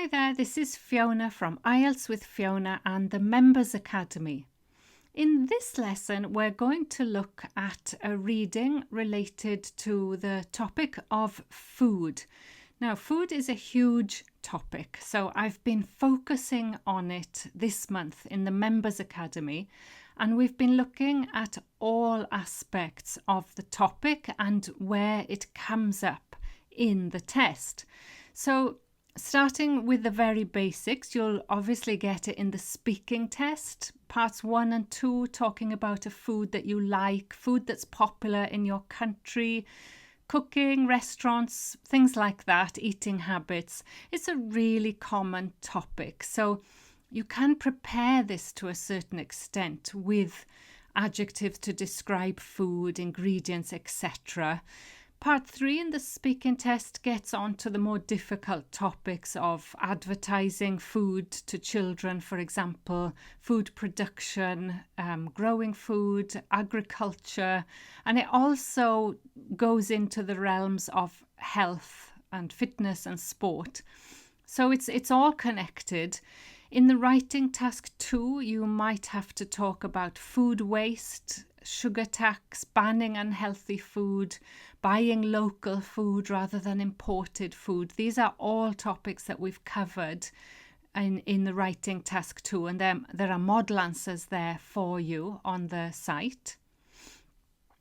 Hi there, this is Fiona from IELTS with Fiona and the Members Academy. In this lesson, we're going to look at a reading related to the topic of food. Now, food is a huge topic, so I've been focusing on it this month in the Members Academy, and we've been looking at all aspects of the topic and where it comes up in the test. So, starting with the very basics, you'll obviously get it in the speaking test, parts 1 and 2, talking about a food that you like, food that's popular in your country, cooking, restaurants, things like that, eating habits. It's a really common topic. So you can prepare this to a certain extent with adjectives to describe food, ingredients, etc. Part 3 in the speaking test gets on to the more difficult topics of advertising food to children, for example, food production, growing food, agriculture, and it also goes into the realms of health and fitness and sport. So it's all connected. In the writing task 2, you might have to talk about food waste, sugar tax, banning unhealthy food, buying local food rather than imported food. These are all topics that we've covered in the writing task 2, and there are model answers there for you on the site.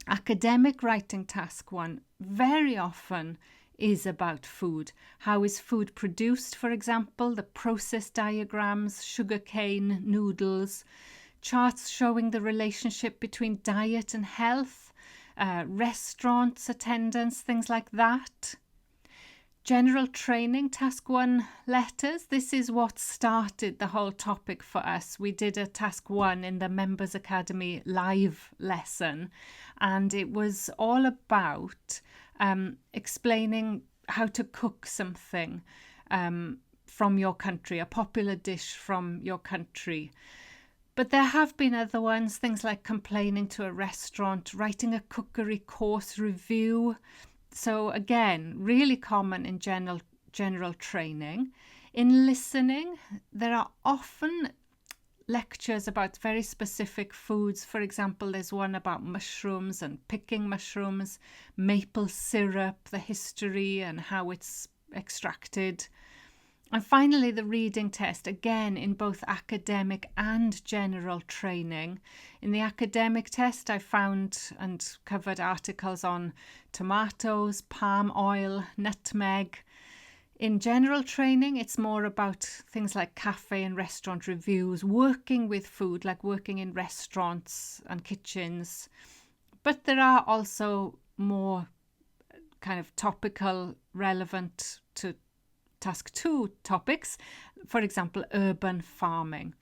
Academic writing task 1 very often is about food. How is food produced, for example, the process diagrams, sugarcane, noodles, charts showing the relationship between diet and health, restaurants attendance, things like that. General training, task 1 letters. This is what started the whole topic for us. We did a task 1 in the Members Academy live lesson, and it was all about explaining how to cook something from your country, a popular dish from your country. But there have been other ones, things like complaining to a restaurant, writing a cookery course review. So again, really common in general training. In listening, there are often lectures about very specific foods. For example, there's one about mushrooms and picking mushrooms, maple syrup, the history and how it's extracted. And finally, the reading test, again, in both academic and general training. In the academic test, I found and covered articles on tomatoes, palm oil, nutmeg. In general training, it's more about things like cafe and restaurant reviews, working with food, like working in restaurants and kitchens. But there are also more kind of topical, relevant to task 2 topics, for example, urban farming.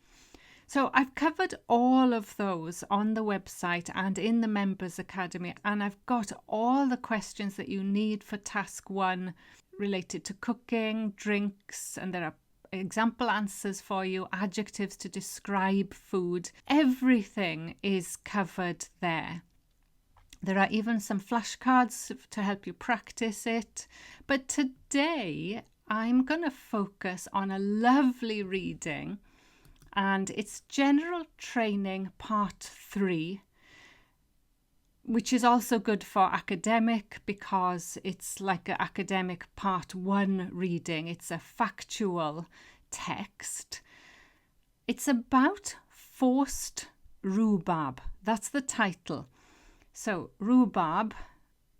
So I've covered all of those on the website and in the Members Academy, and I've got all the questions that you need for task 1 related to cooking, drinks, and there are example answers for you, adjectives to describe food. Everything is covered there. There are even some flashcards to help you practice it. But today I'm going to focus on a lovely reading, and it's General Training Part 3, which is also good for academic because it's like an academic Part 1 reading. It's a factual text. It's about forced rhubarb. That's the title. So rhubarb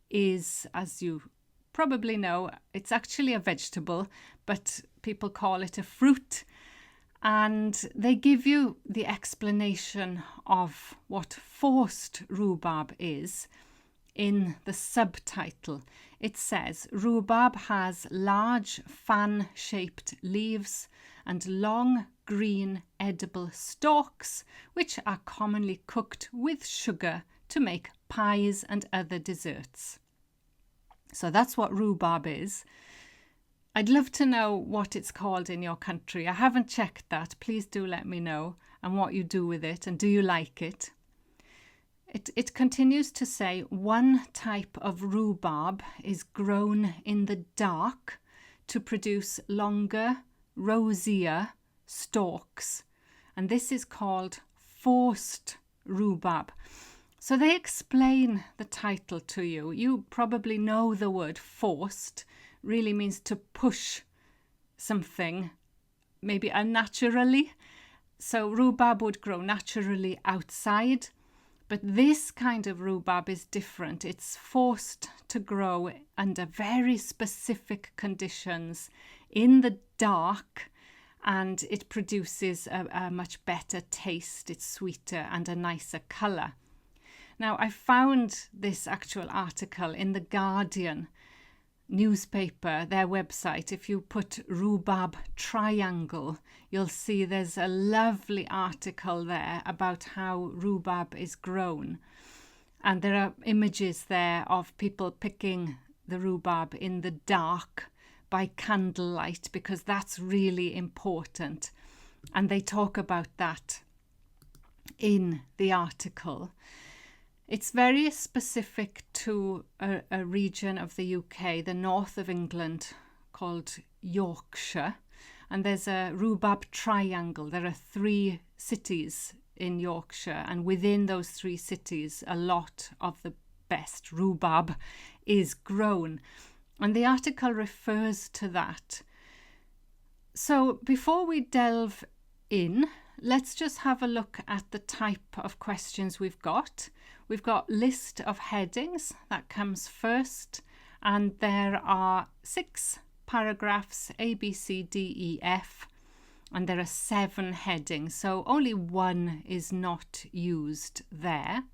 is, as you probably know, it's actually a vegetable, but people call it a fruit. And they give you the explanation of what forced rhubarb is in the subtitle. It says, rhubarb has large fan-shaped leaves and long green edible stalks, which are commonly cooked with sugar to make pies and other desserts. So that's what rhubarb is. I'd love to know what it's called in your country. I haven't checked that. Please do let me know and what you do with it, and do you like it? It continues to say one type of rhubarb is grown in the dark to produce longer, rosier stalks, and this is called forced rhubarb. So they explain the title to you. You probably know the word forced really means to push something, maybe unnaturally. So rhubarb would grow naturally outside, but this kind of rhubarb is different. It's forced to grow under very specific conditions in the dark, and it produces a much better taste. It's sweeter and a nicer colour. Now, I found this actual article in the Guardian newspaper, their website. If you put rhubarb triangle, you'll see there's a lovely article there about how rhubarb is grown. And there are images there of people picking the rhubarb in the dark by candlelight, because that's really important. And they talk about that in the article. It's very specific to a region of the UK, the north of England, called Yorkshire. And there's a rhubarb triangle. There are 3 cities in Yorkshire, and within those 3 cities, a lot of the best rhubarb is grown. And the article refers to that. So before we delve in, let's just have a look at the type of questions we've got. We've got list of headings, that comes first, and there are 6 paragraphs, A, B, C, D, E, F, and there are 7 headings, so only 1 is not used there.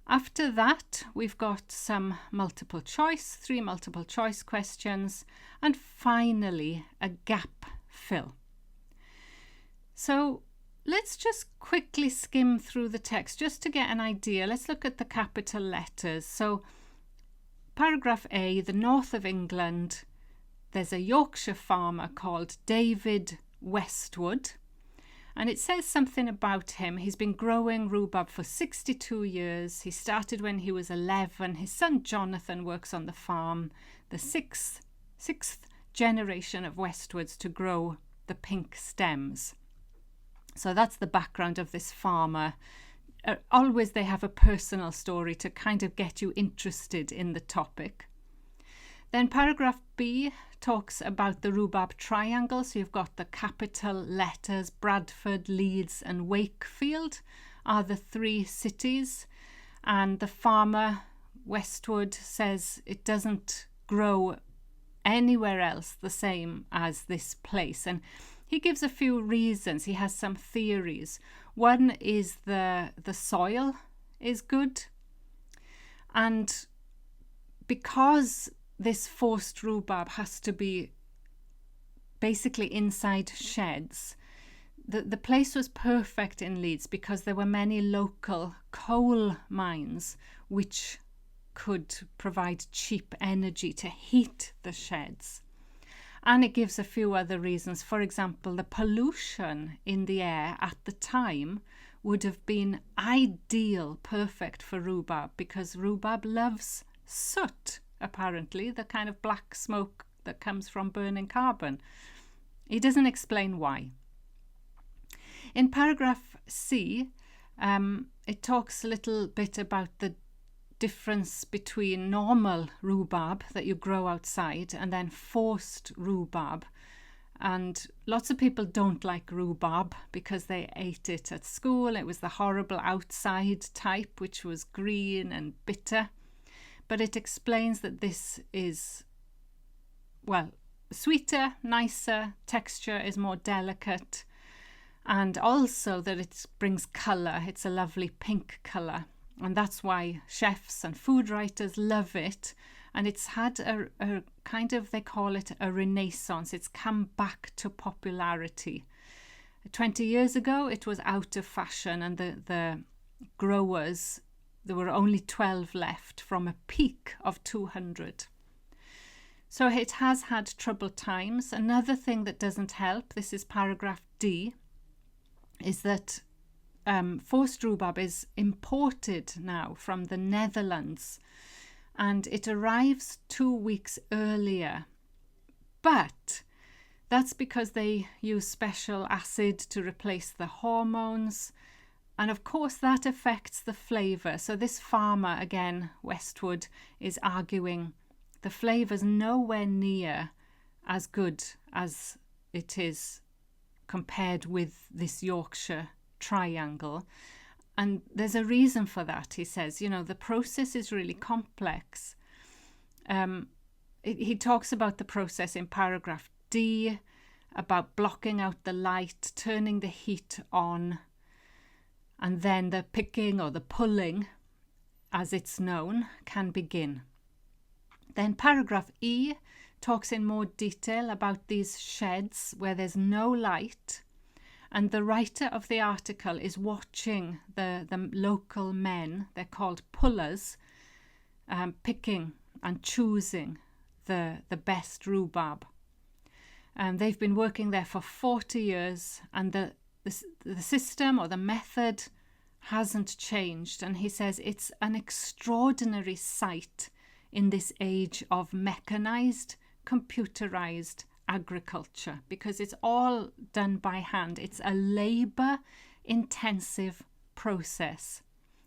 After that, we've got some multiple choice, 3 multiple choice questions, and finally a gap fill. So let's just quickly skim through the text just to get an idea. Let's look at the capital letters. So paragraph A, the north of England, there's a Yorkshire farmer called David Westwood. And it says something about him. He's been growing rhubarb for 62 years. He started when he was 11. His son Jonathan works on the farm, the sixth generation of Westwoods to grow the pink stems. So that's the background of this farmer. Always they have a personal story to kind of get you interested in the topic. Then paragraph B talks about the rhubarb triangle. So you've got the capital letters, Bradford, Leeds and Wakefield are the 3 cities. And the farmer, Westwood, says it doesn't grow anywhere else the same as this place. And he gives a few reasons. He has some theories. One is the soil is good. And because this forced rhubarb has to be basically inside sheds, the place was perfect in Leeds because there were many local coal mines which could provide cheap energy to heat the sheds. And it gives a few other reasons. For example, the pollution in the air at the time would have been ideal, perfect for rhubarb, because rhubarb loves soot, apparently, the kind of black smoke that comes from burning carbon. He doesn't explain why. In paragraph C, it talks a little bit about the difference between normal rhubarb that you grow outside and then forced rhubarb. And lots of people don't like rhubarb because they ate it at school. It was the horrible outside type, which was green and bitter. But it explains that this is, well, sweeter, nicer, texture is more delicate, and also that it brings colour. It's a lovely pink colour. And that's why chefs and food writers love it. And it's had a kind of, they call it a renaissance. It's come back to popularity. 20 years ago, it was out of fashion, and the growers, there were only 12 left from a peak of 200. So it has had troubled times. Another thing that doesn't help, this is paragraph D, is that forced rhubarb is imported now from the Netherlands, and it arrives 2 weeks earlier. But That's because they use special acid to replace the hormones. And of course that affects the flavour. So this farmer, again, Westwood, is arguing the flavour's nowhere near as good as it is compared with this Yorkshire triangle. And there's a reason for that, he says. You know, the process is really complex. He talks about the process in paragraph D, about blocking out the light, turning the heat on, and then the picking or the pulling, as it's known, can begin. Then paragraph E talks in more detail about these sheds where there's no light, and the writer of the article is watching the local men, they're called pullers, picking and choosing the best rhubarb. They've been working there for 40 years, and the system or the method hasn't changed. And he says it's an extraordinary sight in this age of mechanized, computerized agriculture, because it's all done by hand. It's a labor-intensive process,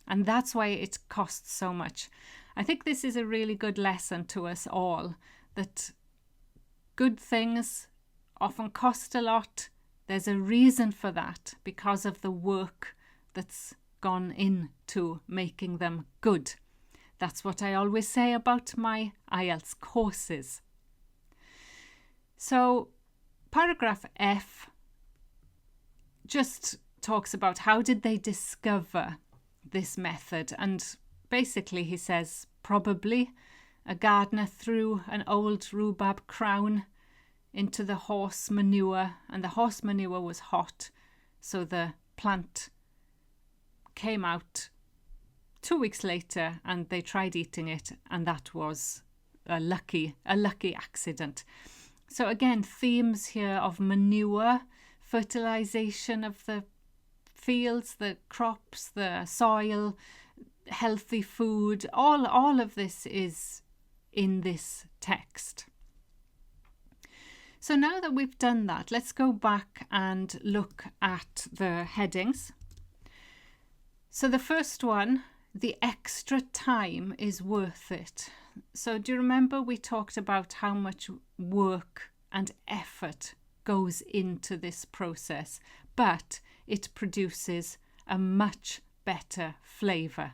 and that's why it costs so much. I think this is a really good lesson to us all, that good things often cost a lot. There's a reason for that, because of the work that's gone into making them good. That's what I always say about my IELTS courses. So paragraph F just talks about how did they discover this method. And basically he says probably a gardener threw an old rhubarb crown into the horse manure, and the horse manure was hot, so the plant came out 2 weeks later, and they tried eating it, and that was a lucky accident. So again, themes here of manure, fertilization of the fields, the crops, the soil, healthy food, all of this is in this text. So now that we've done that, let's go back and look at the headings. So the first one, the extra time is worth it. So do you remember we talked about how much work and effort goes into this process, but it produces a much better flavour.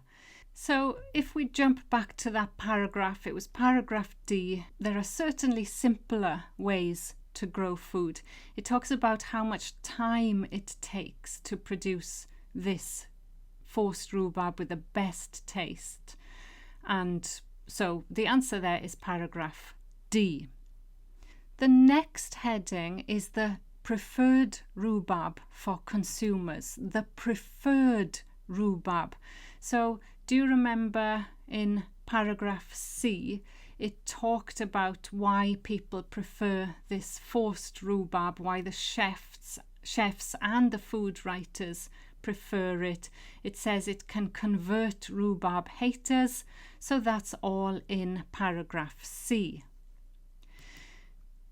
So if we jump back to that paragraph, it was paragraph D, there are certainly simpler ways to grow food. It talks about how much time it takes to produce this forced rhubarb with the best taste. And so the answer there is paragraph D. The next heading is the preferred rhubarb for consumers, the preferred rhubarb. So do you remember in paragraph C, it talked about why people prefer this forced rhubarb, why the chefs and the food writers prefer it. It says it can convert rhubarb haters, so that's all in paragraph C.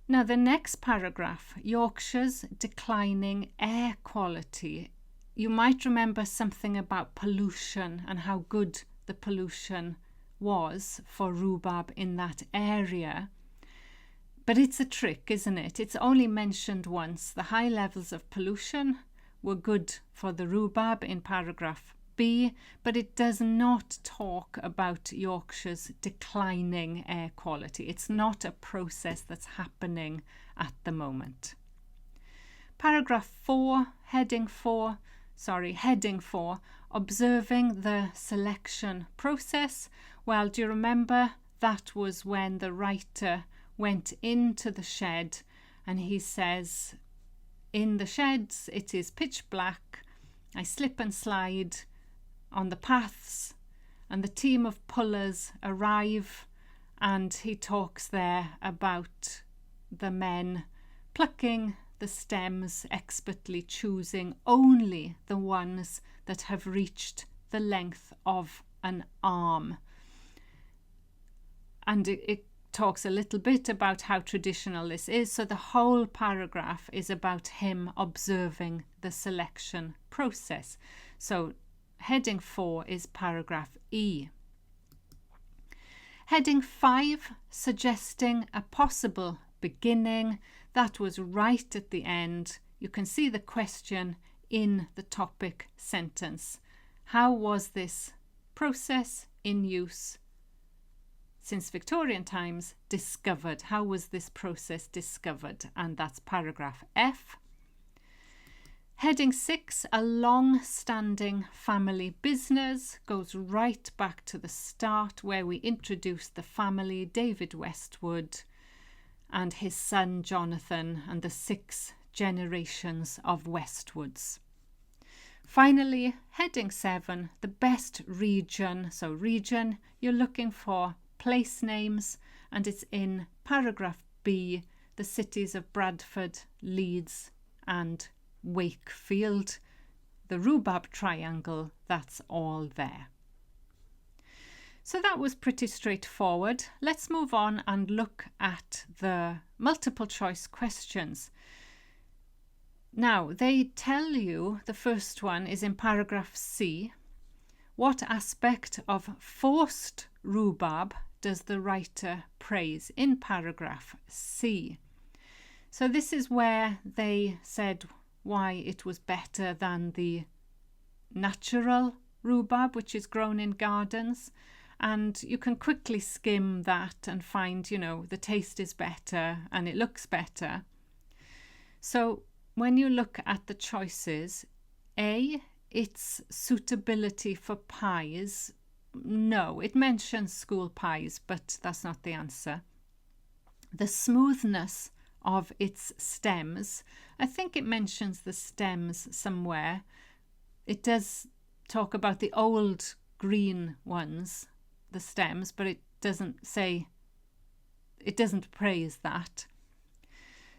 Now the next paragraph, Yorkshire's declining air quality. You might remember something about pollution and how good the pollution was for rhubarb in that area. But it's a trick, isn't it? It's only mentioned once. The high levels of pollution were good for the rhubarb in paragraph B, but it does not talk about Yorkshire's declining air quality. It's not a process that's happening at the moment. Paragraph 4, heading 4, observing the selection process. Well, do you remember that was when the writer went into the shed and he says, in the sheds it is pitch black, I slip and slide on the paths, and the team of pullers arrive, and he talks there about the men plucking the stems, expertly choosing only the ones that have reached the length of an arm. And it talks a little bit about how traditional this is. So the whole paragraph is about him observing the selection process. So heading 4 is paragraph E. Heading 5, suggesting a possible beginning. That was right at the end. You can see the question in the topic sentence. How was this process in use since Victorian times discovered? How was this process discovered? And that's paragraph F. Heading 6, a long-standing family business, goes right back to the start where we introduced the family, David Westwood and his son Jonathan, and the 6 generations of Westwoods. Finally, heading 7, the best region. So region, you're looking for place names, and it's in paragraph B, the cities of Bradford, Leeds and Wakefield. The Rhubarb triangle, that's all there. So that was pretty straightforward. Let's move on and look at the multiple choice questions. Now, they tell you, the first one is in paragraph C, what aspect of forced rhubarb does the writer praise in paragraph C? So this is where they said why it was better than the natural rhubarb, which is grown in gardens. And you can quickly skim that and find, you know, the taste is better and it looks better. So when you look at the choices, A, its suitability for pies. No, it mentions school pies, but that's not the answer. The smoothness of its stems. I think it mentions the stems somewhere. It does talk about the old green ones, the stems, but it doesn't say, it doesn't praise that.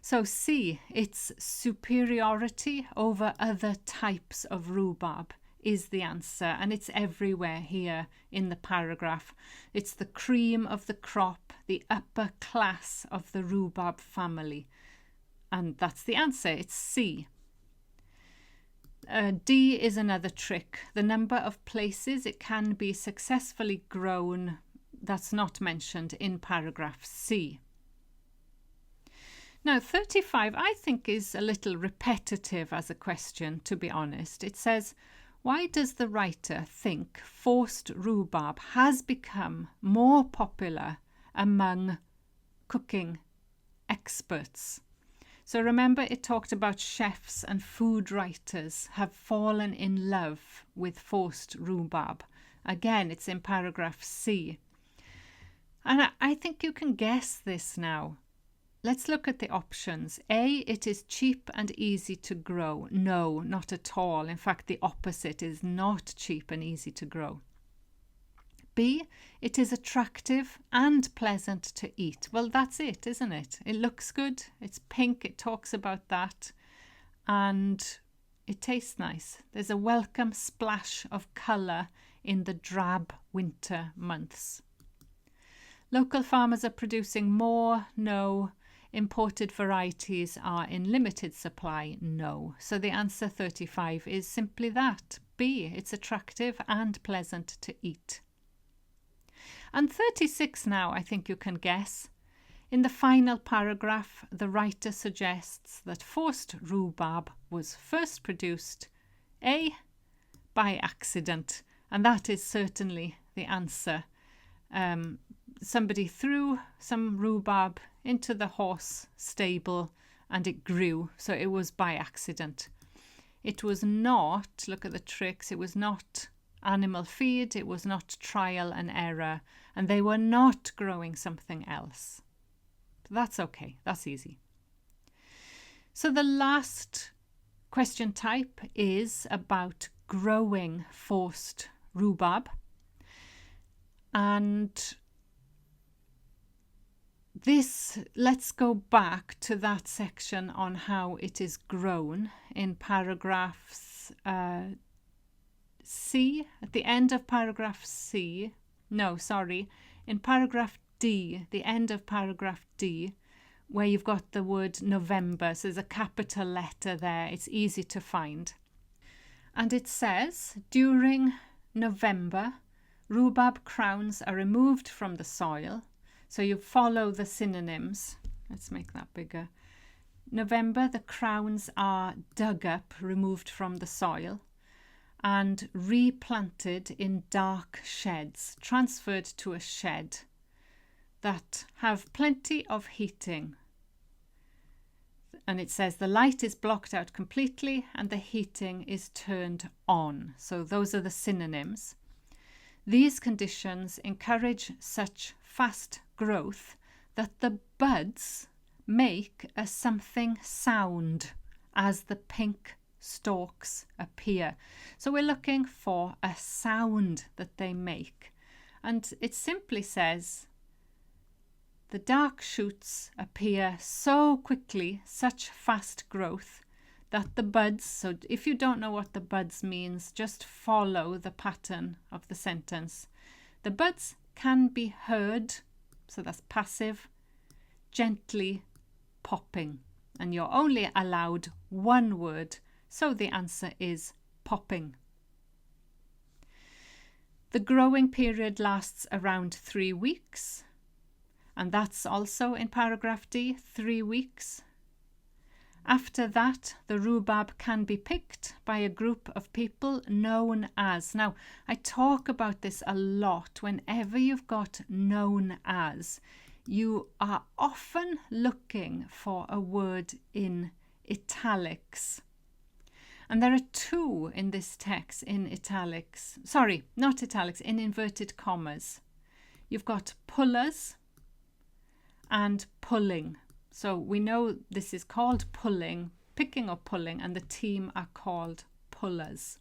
So C, its superiority over other types of rhubarb is the answer, and it's everywhere here in the paragraph. It's the cream of the crop, the upper class of the rhubarb family, and that's the answer. It's C. D is another trick. The number of places it can be successfully grown, that's not mentioned in paragraph C. Now 35 I think is a little repetitive as a question, to be honest. It says, why does the writer think forced rhubarb has become more popular among cooking experts? So remember, it talked about chefs and food writers have fallen in love with forced rhubarb. Again, it's in paragraph C. And I think you can guess this now. Let's look at the options. A, it is cheap and easy to grow. No, not at all. In fact, the opposite is not cheap and easy to grow. B, it is attractive and pleasant to eat. Well, that's it, isn't it? It looks good. It's pink. It talks about that. And it tastes nice. There's a welcome splash of colour in the drab winter months. Local farmers are producing more. No. Imported varieties are in limited supply. No. So the answer 35 is simply that. B, it's attractive and pleasant to eat. And 36 now, I think you can guess. In the final paragraph, the writer suggests that forced rhubarb was first produced, A, by accident, and that is certainly the answer. Somebody threw some rhubarb into the horse stable and it grew, so it was by accident. It was not, look at the tricks, it was not animal feed, it was not trial and error, and they were not growing something else. That's okay, that's easy. So the last question type is about growing forced rhubarb. And this, let's go back to that section on how it is grown in paragraphs C, at the end of paragraph C, no, sorry, in paragraph D, the end of paragraph D, where you've got the word November. So there's a capital letter there. It's easy to find. And it says, during November, rhubarb crowns are removed from the soil. So you follow the synonyms. Let's make that bigger. November, the crowns are dug up, removed from the soil, and replanted in dark sheds, transferred to a shed that have plenty of heating. And it says the light is blocked out completely and the heating is turned on. So those are the synonyms. These conditions encourage such fast growth that the buds make a something sound as the pink stalks appear. So we're looking for a sound that they make. And it simply says, the dark shoots appear so quickly, such fast growth, that the buds, so if you don't know what the buds means, just follow the pattern of the sentence. The buds can be heard, so that's passive, gently popping. And you're only allowed one word, so the answer is popping. The growing period lasts around 3 weeks. And that's also in paragraph D, 3 weeks. After that, the rhubarb can be picked by a group of people known as. Now, I talk about this a lot. Whenever you've got known as, you are often looking for a word in italics. And there are 2 in this text in italics. Sorry, not italics, in inverted commas. You've got pullers and pulling. So we know this is called pulling, picking or pulling, and the team are called pullers.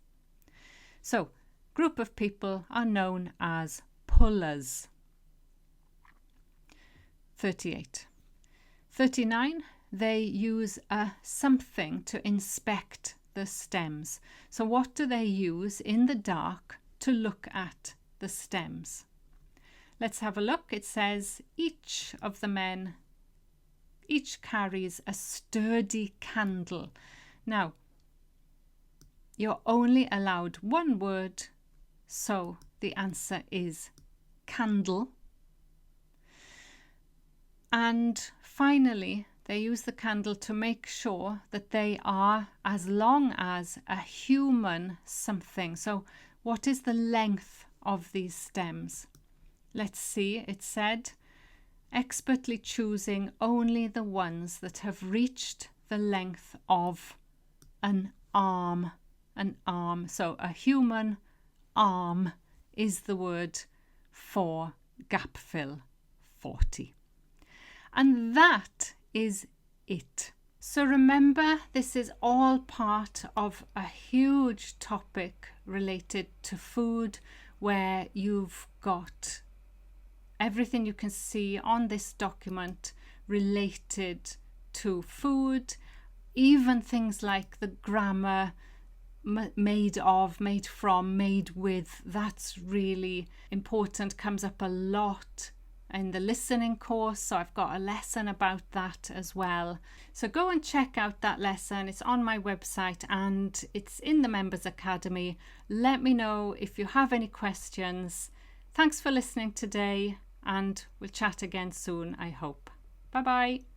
So group of people are known as pullers. 38. 39, they use a something to inspect the stems. So what do they use in the dark to look at the stems? Let's have a look. It says each of the men, each carries a sturdy candle. Now, you're only allowed one word, so the answer is candle. And finally, they use the candle to make sure that they are as long as a human something. So what is the length of these stems? Let's see, it said, expertly choosing only the ones that have reached the length of an arm. An arm. So a human arm is the word for Gapfill 40. And that is it. So remember, this is all part of a huge topic related to food, where you've got everything you can see on this document related to food, even things like the grammar, made of, made from, made with. That's really important, comes up a lot in the listening course, so I've got a lesson about that as well. So go and check out that lesson. It's on my website and it's in the Members Academy. Let me know if you have any questions. Thanks for listening today, and we'll chat again soon, I hope. Bye bye.